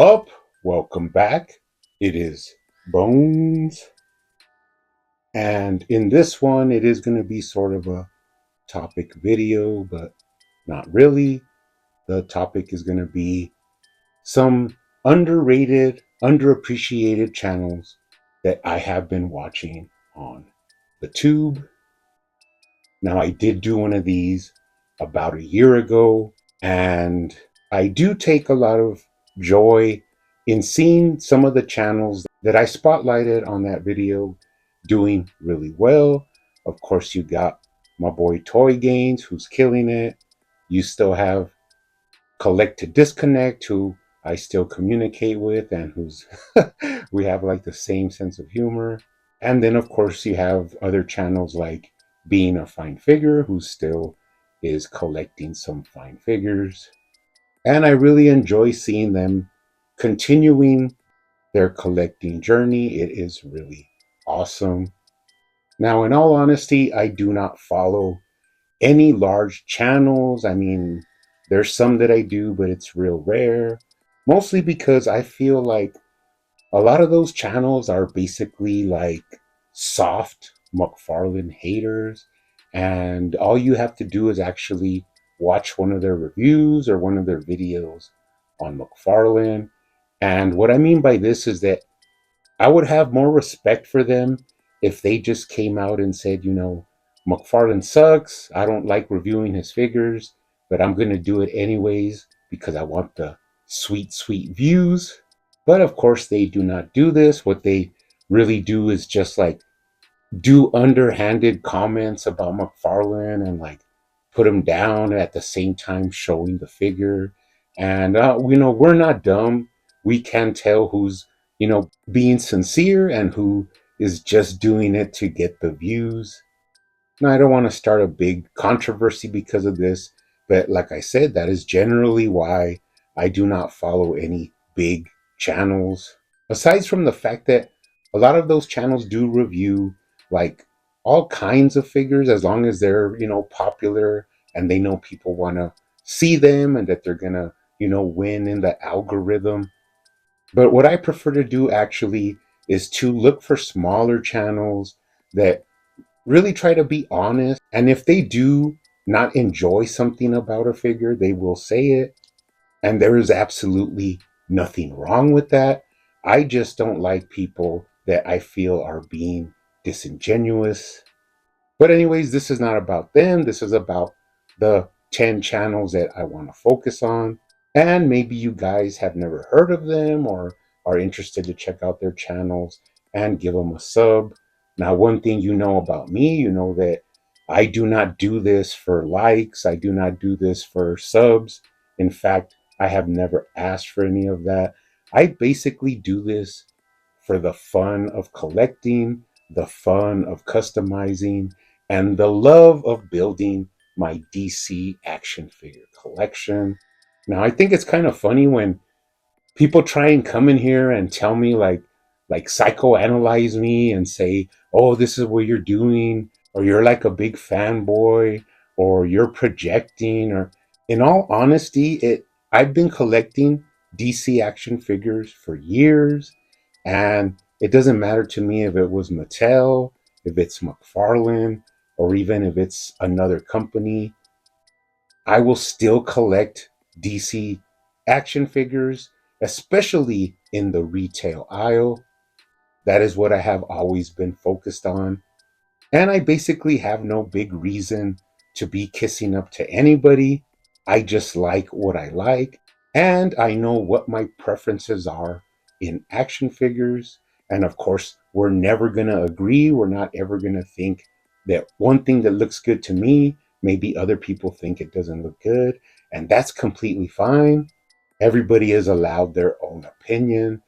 up? Welcome back. It is Bones. And in this one, it is going to be sort of a topic video, but not really. The topic is going to be some underrated, underappreciated channels that I have been watching on the tube. Now, I did do one of these about a year ago, and I do take a lot of joy in seeing some of the channels that I spotlighted on that video doing really well. Of course, you got my boy Toy Gains, who's killing it. You still have Collect to Disconnect, who I still communicate with and who's we have like the same sense of humor. And then, of course, you have other channels like Being a Fine Figure, who still is collecting some fine figures. And I really enjoy seeing them continuing their collecting journey. It is really awesome. Now, in all honesty, I do not follow any large channels. I mean, there's some that I do, but it's real rare. Mostly because I feel like a lot of those channels are basically like soft McFarlane haters, and all you have to do is actually watch one of their reviews or one of their videos on McFarlane. And what I mean by this is that I would have more respect for them if they just came out and said, McFarlane sucks. I don't like reviewing his figures, but I'm going to do it anyways because I want the sweet, sweet views. But of course, they do not do this. What they really do is just like do underhanded comments about McFarlane and like put him down at the same time showing the figure. And, we're not dumb. We can tell who's, being sincere and who is just doing it to get the views. Now, I don't want to start a big controversy because of this, but like I said, that is generally why I do not follow any big channels. Aside from the fact that a lot of those channels do review like all kinds of figures as long as they're, popular and they know people want to see them and that they're going to, win in the algorithm. But what I prefer to do actually is to look for smaller channels that really try to be honest. And if they do not enjoy something about a figure, they will say it. And there is absolutely nothing wrong with that. I just don't like people that I feel are being disingenuous. But, anyways, this is not about them. This is about the 10 channels that I want to focus on. And maybe you guys have never heard of them or are interested to check out their channels and give them a sub. Now, one thing you know about me, you know that I do not do this for likes. I do not do this for subs. In fact, I have never asked for any of that. I basically do this for the fun of collecting, the fun of customizing, and the love of building my DC action figure collection. Now, I think it's kind of funny when people try and come in here and tell me like psychoanalyze me and say, "Oh, this is what you're doing," or "You're like a big fanboy," or "You're projecting," or in all honesty, it I've been collecting DC action figures for years, and it doesn't matter to me if it was Mattel, if it's McFarlane, or even if it's another company. I will still collect DC action figures, especially in the retail aisle. That is what I have always been focused on. And I basically have no big reason to be kissing up to anybody. I just like what I like. And I know what my preferences are in action figures. And of course, we're never going to agree. We're not ever going to think that one thing that looks good to me, maybe other people think it doesn't look good. And that's completely fine. Everybody is allowed their own opinion.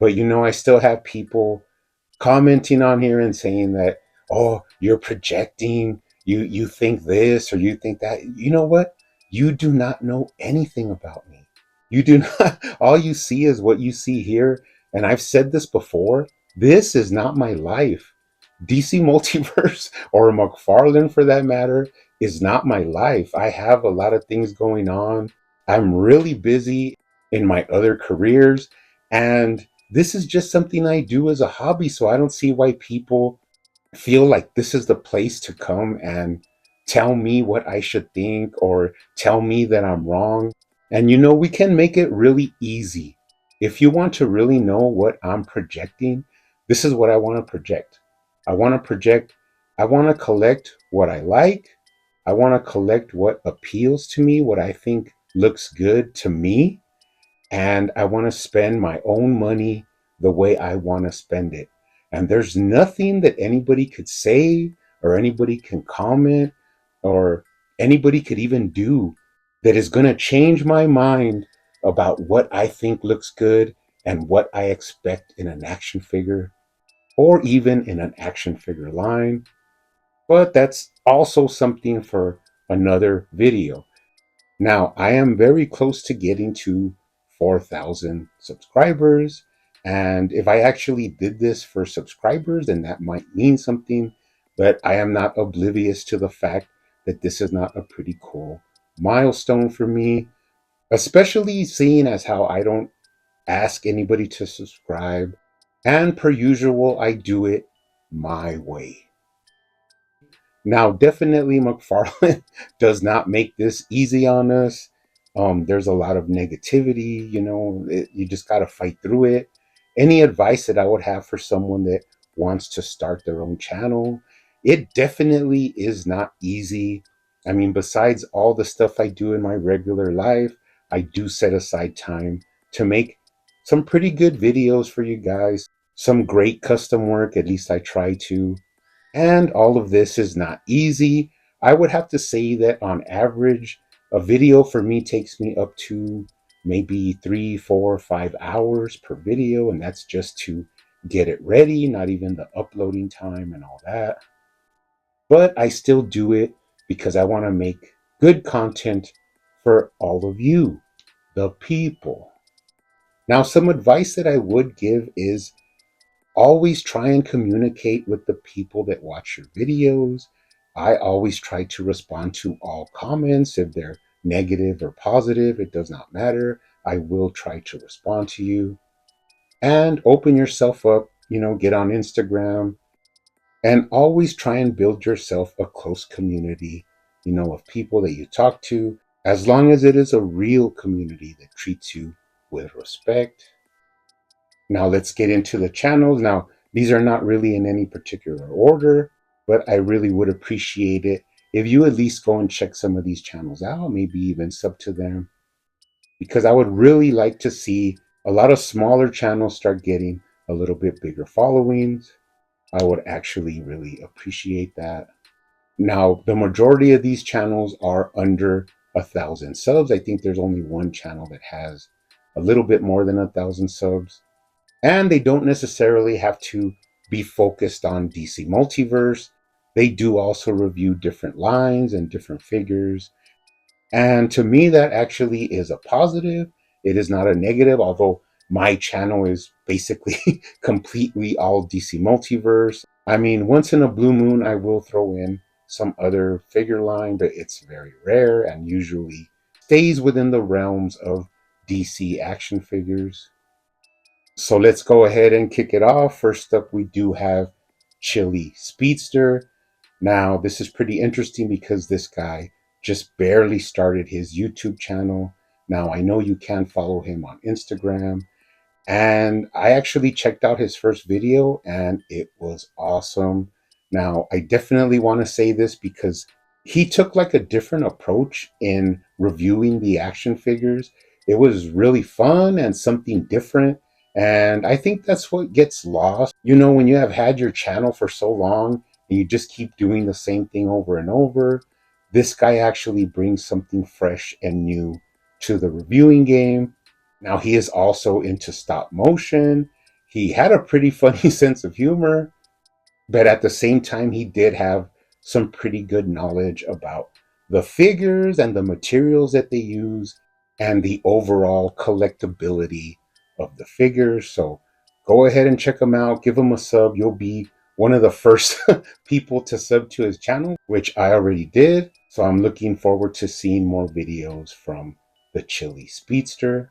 But I still have people commenting on here and saying that, "Oh, you're projecting, you think this or you think that." You know what? You do not know anything about me. You do not, all you see is what you see here. And I've said this before, this is not my life. DC Multiverse or McFarlane for that matter is not my life. I have a lot of things going on. I'm really busy. in my other careers. And this is just something I do as a hobby. So I don't see why people feel like this is the place to come and tell me what I should think or tell me that I'm wrong. And we can make it really easy. If you want to really know what I'm projecting, this is what I want to project. I want to project, I want to collect what I like. I want to collect what appeals to me, what I think looks good to me, and I want to spend my own money the way I want to spend it. And there's nothing that anybody could say or anybody can comment or anybody could even do that is going to change my mind about what I think looks good and what I expect in an action figure or even in an action figure line. But that's also something for another video. Now, I am very close to getting to 4,000 subscribers. And if I actually did this for subscribers, then that might mean something. But I am not oblivious to the fact that this is not a pretty cool milestone for me, especially seeing as how I don't ask anybody to subscribe. And per usual, I do it my way. Now, definitely, McFarlane does not make this easy on us. There's a lot of negativity, you just got to fight through it. Any advice that I would have for someone that wants to start their own channel, it definitely is not easy. I mean, besides all the stuff I do in my regular life, I do set aside time to make some pretty good videos for you guys, some great custom work, at least I try to. And all of this is not easy. I would have to say that on average, a video for me takes me up to maybe 3, 4, 5 hours per video. And that's just to get it ready, not even the uploading time and all that. But I still do it because I want to make good content for all of you, the people. Now, some advice that I would give is always try and communicate with the people that watch your videos. I always try to respond to all comments. If they're negative or positive, it does not matter. I will try to respond to you. And open yourself up, get on Instagram and always try and build yourself a close community, of people that you talk to, as long as it is a real community that treats you with respect. Now let's get into the channels. Now, these are not really in any particular order, but I really would appreciate it if you at least go and check some of these channels out, maybe even sub to them, because I would really like to see a lot of smaller channels start getting a little bit bigger followings. I would actually really appreciate that. Now, the majority of these channels are under 1,000 subs. I think there's only one channel that has a little bit more than 1,000 subs. And they don't necessarily have to be focused on DC Multiverse. They do also review different lines and different figures. And to me, that actually is a positive. It is not a negative, although my channel is basically completely all DC Multiverse. I mean, once in a blue moon, I will throw in some other figure line, but it's very rare and usually stays within the realms of DC action figures. So let's go ahead and kick it off. First up, we do have Chile Speedster. Now, this is pretty interesting because this guy just barely started his YouTube channel. Now, I know you can follow him on Instagram. And I actually checked out his first video and it was awesome. Now, I definitely want to say this because he took like a different approach in reviewing the action figures. It was really fun and something different. And I think that's what gets lost. When you have had your channel for so long and you just keep doing the same thing over and over, this guy actually brings something fresh and new to the reviewing game. Now, he is also into stop motion. He had a pretty funny sense of humor, but at the same time, he did have some pretty good knowledge about the figures and the materials that they use and the overall collectability of the figures. So go ahead and check him out. Give him a sub. You'll be one of the first people to sub to his channel, which I already did. So I'm looking forward to seeing more videos from the Chile Speedster.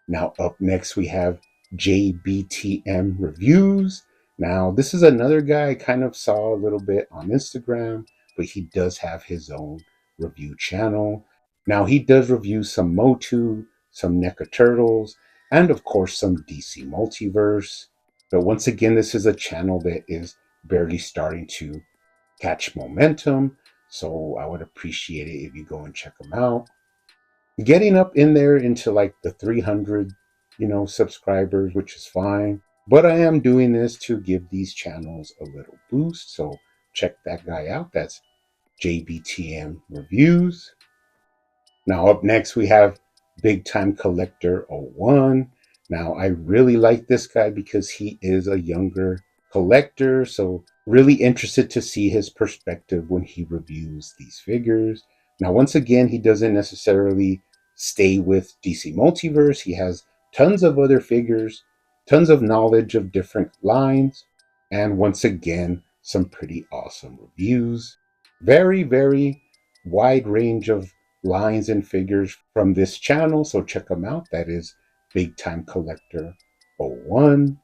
Now, up next, we have JBTM Reviews. Now, this is another guy I kind of saw a little bit on Instagram, but he does have his own review channel. Now, he does review some Motu, some NECA Turtles, and of course, some DC Multiverse. But once again, this is a channel that is barely starting to catch momentum. So I would appreciate it if you go and check them out. Getting up in there into like the 300, subscribers, which is fine. But I am doing this to give these channels a little boost. So check that guy out. That's JBTM Reviews. Now, up next, we have Big Time Collector 01. Now, I really like this guy because he is a younger collector. So, really interested to see his perspective when he reviews these figures. Now, once again, he doesn't necessarily stay with DC Multiverse. He has tons of other figures, tons of knowledge of different lines, and once again, some pretty awesome reviews. Very, very wide range of lines and figures from this channel, so check them out. That is Big Time Collector 01.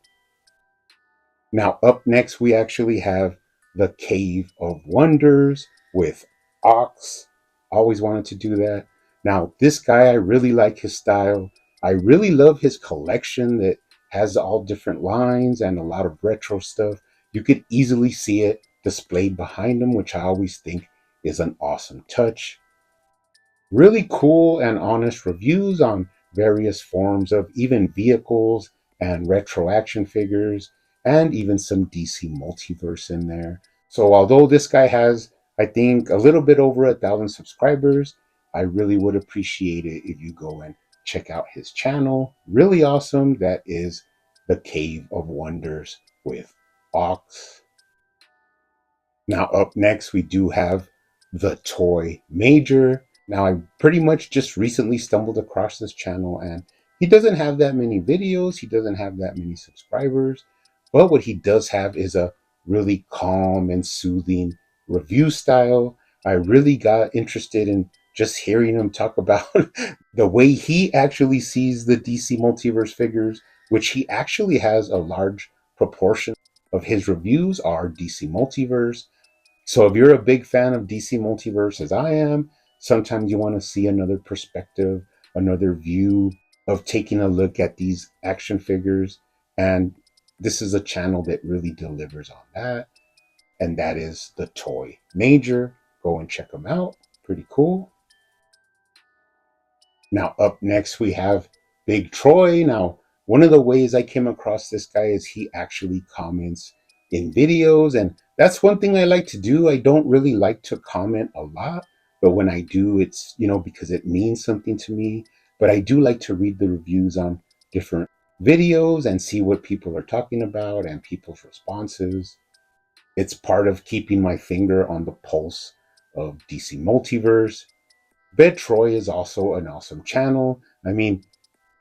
Now, up next, we actually have the Cave of Wonders with Ox. Always wanted to do that. Now, this guy, I really like his style. I really love his collection that has all different lines and a lot of retro stuff. You could easily see it displayed behind him, which I always think is an awesome touch. Really cool and honest reviews on various forms of even vehicles and retro action figures, and even some DC multiverse in there. So, although this guy has, I think, a little bit over 1,000 subscribers, I really would appreciate it if you go and check out his channel. Really awesome. That is The Cave of Wonders with Ox. Now, up next, we do have the Toy Major. Now, I pretty much just recently stumbled across this channel, and he doesn't have that many videos, he doesn't have that many subscribers, but what he does have is a really calm and soothing review style. I really got interested in just hearing him talk about the way he actually sees the DC Multiverse figures, which he actually has a large proportion of his reviews are DC Multiverse. So if you're a big fan of DC Multiverse as I am, sometimes you want to see another perspective, another view of taking a look at these action figures. And this is a channel that really delivers on that. And that is the Toy Major. Go and check them out. Pretty cool. Now, up next, we have Big Troy. Now, one of the ways I came across this guy is he actually comments in videos. And that's one thing I like to do. I don't really like to comment a lot, but when I do, it's, because it means something to me. But I do like to read the reviews on different videos and see what people are talking about and people's responses. It's part of keeping my finger on the pulse of DC Multiverse. Bed Troy is also an awesome channel. I mean,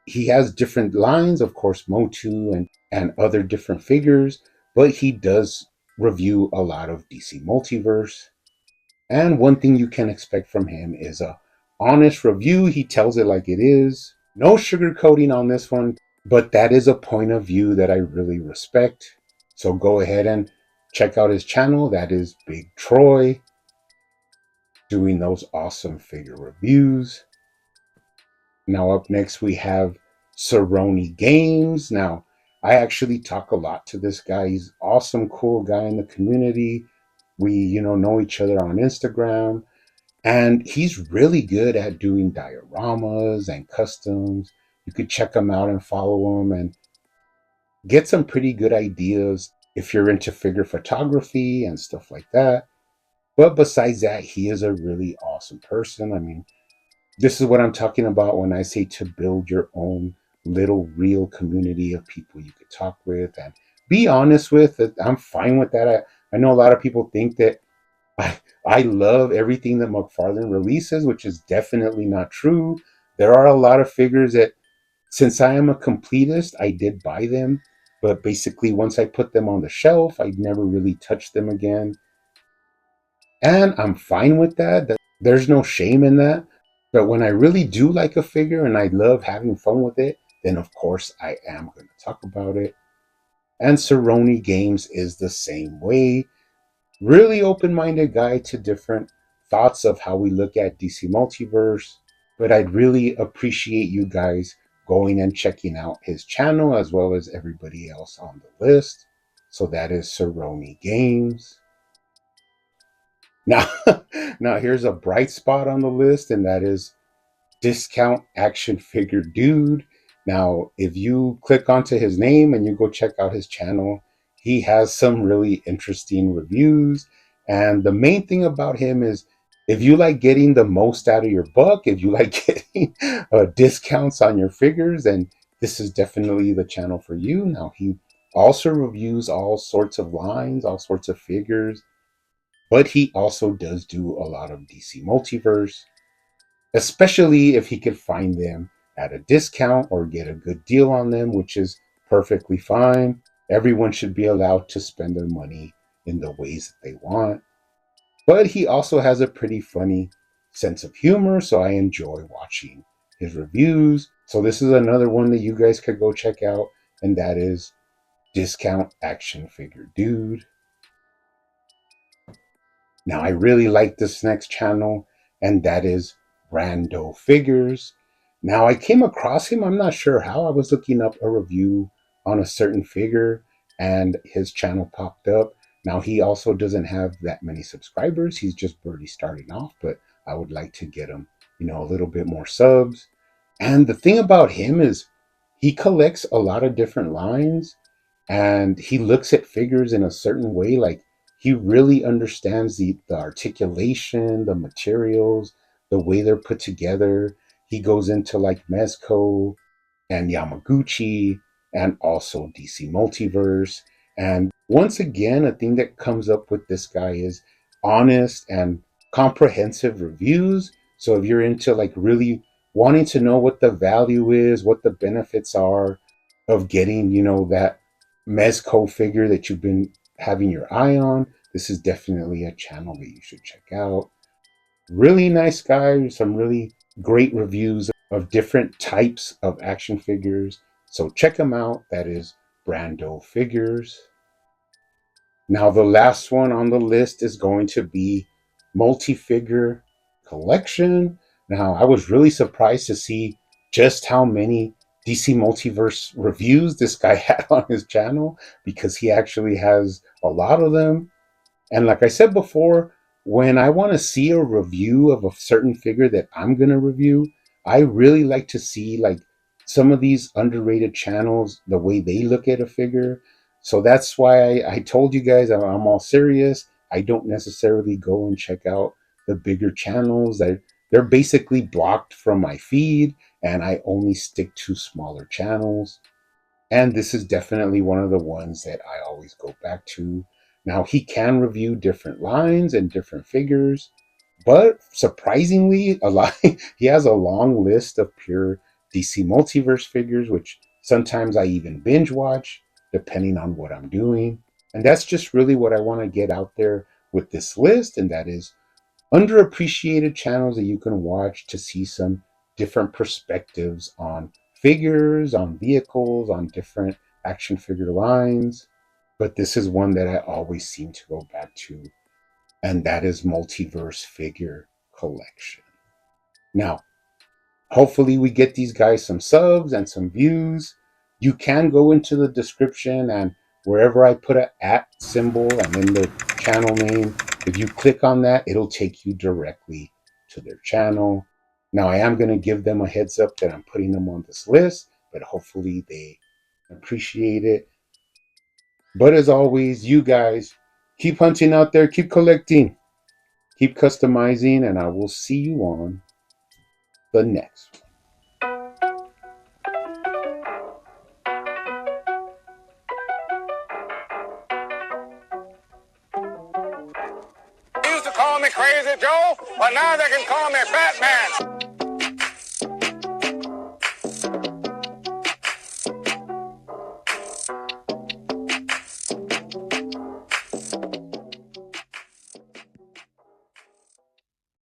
he has different lines, of course, Motu and other different figures, but he does review a lot of DC Multiverse. And one thing you can expect from him is a honest review. He tells it like it is. No sugarcoating on this one, but that is a point of view that I really respect. So go ahead and check out his channel. That is Big Troy, doing those awesome figure reviews. Now, up next, we have Cerrone Games. Now, I actually talk a lot to this guy. He's an awesome, cool guy in the community. We, know each other on Instagram. And he's really good at doing dioramas and customs. You could check him out and follow him and get some pretty good ideas if you're into figure photography and stuff like that. But besides that, he is a really awesome person. I mean, this is what I'm talking about when I say to build your own little real community of people you could talk with and be honest with. I'm fine with that. I know a lot of people think that I love everything that McFarlane releases, which is definitely not true. There are a lot of figures that, since I am a completist, I did buy them. But basically, once I put them on the shelf, I never really touched them again. And I'm fine with that. There's no shame in that. But when I really do like a figure and I love having fun with it, then of course I am going to talk about it. And Cerrone Games is the same way. Really open minded guy to different thoughts of how we look at DC Multiverse. But I'd really appreciate you guys going and checking out his channel as well as everybody else on the list. So that is Cerrone Games. Now, now here's a bright spot on the list, and that is Discount Action Figure Dude. Now, if you click onto his name and you go check out his channel, he has some really interesting reviews. And the main thing about him is if you like getting the most out of your buck, if you like getting discounts on your figures, then this is definitely the channel for you. Now, he also reviews all sorts of lines, all sorts of figures, but he also does do a lot of DC Multiverse, especially if he could find them at a discount or get a good deal on them, which is perfectly fine. Everyone should be allowed to spend their money in the ways that they want. But he also has a pretty funny sense of humor, so I enjoy watching his reviews. So this is another one that you guys could go check out, and that is Discount Action Figure Dude. Now, I really like this next channel, and that is Randoo Figures. Now, I came across him, I'm not sure how. I was looking up a review on a certain figure, and his channel popped up. Now, he also doesn't have that many subscribers. He's just barely starting off, but I would like to get him, a little bit more subs. And the thing about him is he collects a lot of different lines, and he looks at figures in a certain way. Like, he really understands the articulation, the materials, the way they're put together. He goes into like Mezco and Yamaguchi and also DC Multiverse. And once again, a thing that comes up with this guy is honest and comprehensive reviews. So if you're into like really wanting to know what the value is, what the benefits are of getting, that Mezco figure that you've been having your eye on, this is definitely a channel that you should check out. Really nice guy, some really great reviews of different types of action figures. So check him out. That is Randoo Figures. Now, the last one on the list is going to be Multi-Figure Collection. Now, I was really surprised to see just how many DC Multiverse reviews this guy had on his channel, because he actually has a lot of them. And like I said before, when I want to see a review of a certain figure that I'm going to review, I really like to see like some of these underrated channels, the way they look at a figure. So that's why I told you guys I'm all serious. I don't necessarily go and check out the bigger channels. They're basically blocked from my feed, and I only stick to smaller channels. And this is definitely one of the ones that I always go back to. Now, he can review different lines and different figures, but surprisingly, he has a long list of pure DC Multiverse figures, which sometimes I even binge watch, depending on what I'm doing. And that's just really what I want to get out there with this list, and that is underappreciated channels that you can watch to see some different perspectives on figures, on vehicles, on different action figure lines. But this is one that I always seem to go back to, and that is Multiverse Figure Collection. Now, hopefully, we get these guys some subs and some views. You can go into the description, and wherever I put an @ symbol and then the channel name, if you click on that, it'll take you directly to their channel. Now, I am going to give them a heads up that I'm putting them on this list, but hopefully they appreciate it. But as always, you guys keep hunting out there, keep collecting, keep customizing, and I will see you on the next one. They used to call me Crazy Joe, but now they can call me Batman.